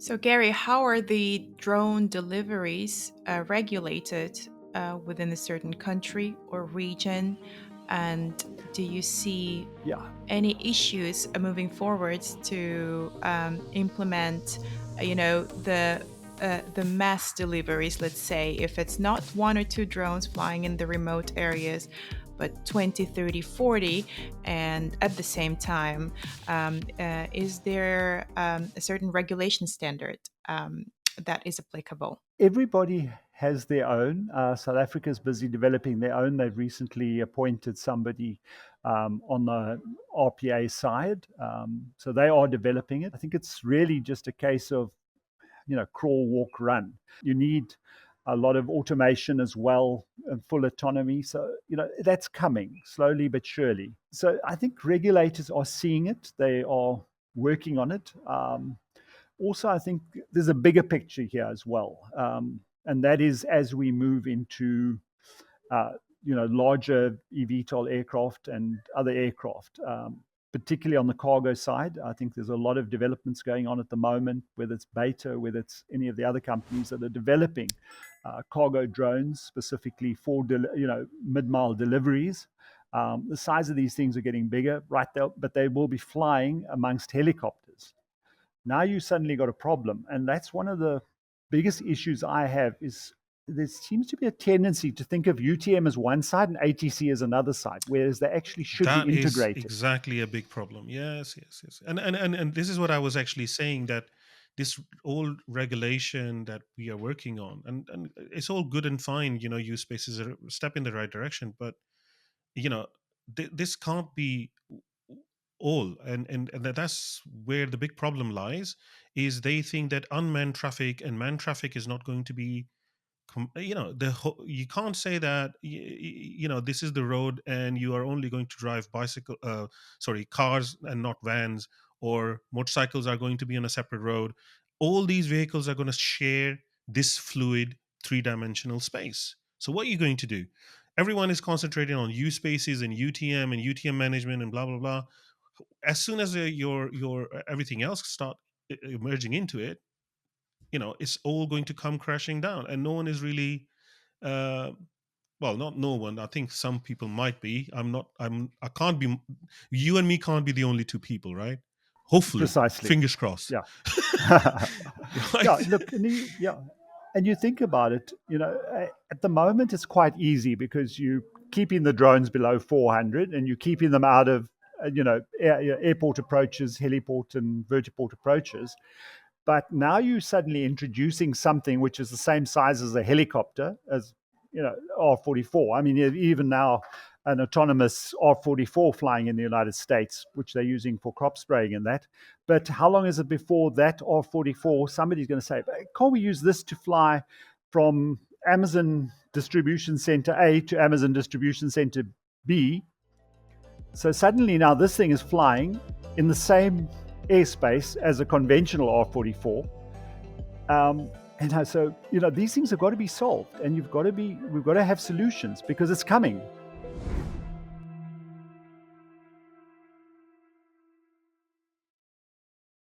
So, Gary, how are the drone deliveries regulated within a certain country or region? And do you see Yeah. any issues moving forward to implement, the mass deliveries? Let's say if it's not one or two drones flying in the remote areas, but 20, 30, 40, and at the same time, is there a certain regulation standard that is applicable? Everybody has their own. South Africa's busy developing their own. They've recently appointed somebody on the RPA side. So they are developing it. I think it's really just a case of, crawl, walk, run. You need a lot of automation as well and full autonomy. So, that's coming slowly but surely. So I think regulators are seeing it. They are working on it. Also, I think there's a bigger picture here as well, and that is as we move into uh, larger eVTOL aircraft and other aircraft, particularly on the cargo side. I think there's a lot of developments going on at the moment, whether it's Beta, whether it's any of the other companies that are developing cargo drones specifically for mid-mile deliveries. The size of these things are getting bigger, right? But they will be flying amongst helicopters. Now you suddenly got a problem, and that's one of the biggest issues I have. Is there seems to be a tendency to think of UTM as one side and ATC as another side, whereas they actually should be That is integrated. exactly a big problem. Yes, yes, yes. And this is what I was actually saying, that this old regulation that we are working on, and it's all good and fine, use space is a step in the right direction, but you know this can't be all, and that's where the big problem lies. Is they think that unmanned traffic and manned traffic is not going to be you can't say that this is the road and you are only going to drive cars and not vans, or motorcycles are going to be on a separate road. All these vehicles are going to share this fluid three-dimensional space. So what are you going to do? Everyone is concentrating on U spaces and UTM management and blah blah blah. As soon as your everything else start emerging into it, it's all going to come crashing down, and no one is really uh well, not no one. I think some people might be. I can't be. You and me can't be the only two people, right? Hopefully, Precisely. fingers crossed. Yeah. Right. Yeah. Look. And you think about it. At the moment it's quite easy because you keeping the drones below 400 and you're keeping them out of airport approaches, heliport, and vertiport approaches. But now you're suddenly introducing something which is the same size as a helicopter, as R44. I mean, even now, an autonomous R44 flying in the United States, which they're using for crop spraying and that. But how long is it before that R44? Somebody's going to say, can't we use this to fly from Amazon distribution center A to Amazon distribution center B? So suddenly now this thing is flying in the same airspace as a conventional R44. And so, these things have got to be solved, and we've got to have solutions because it's coming.